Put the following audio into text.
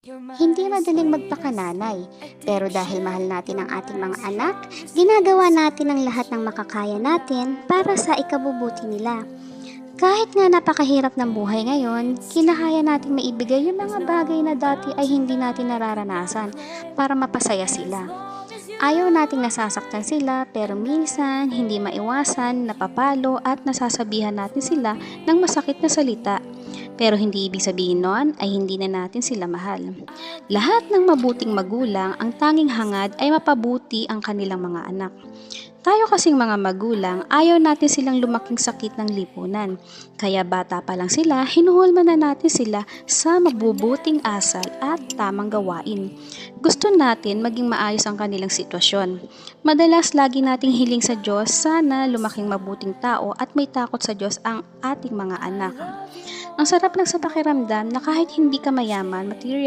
Hindi madaling magpakananay, pero dahil mahal natin ang ating mga anak, ginagawa natin ang lahat ng makakaya natin para sa ikabubuti nila. Kahit nga napakahirap ng buhay ngayon, kinahaya natin maibigay yung mga bagay na dati ay hindi natin nararanasan para mapasaya sila. Ayaw nating nasasaktan sila pero minsan hindi maiwasan, napapalo at nasasabihan natin sila ng masakit na salita. Pero hindi ibig sabihin nun ay hindi na natin sila mahal. Lahat ng mabuting magulang, ang tanging hangad ay mapabuti ang kanilang mga anak. Tayo kasing mga magulang, ayaw natin silang lumaking sakit ng lipunan. Kaya bata pa lang sila, hinuhulman na natin sila sa mabubuting asal at tamang gawain. Gusto natin maging maayos ang kanilang sitwasyon. Madalas lagi nating hiling sa Diyos, sana lumaking mabuting tao at may takot sa Diyos ang ating mga anak. Ang sarap lang sa pakiramdam na kahit hindi ka mayaman, material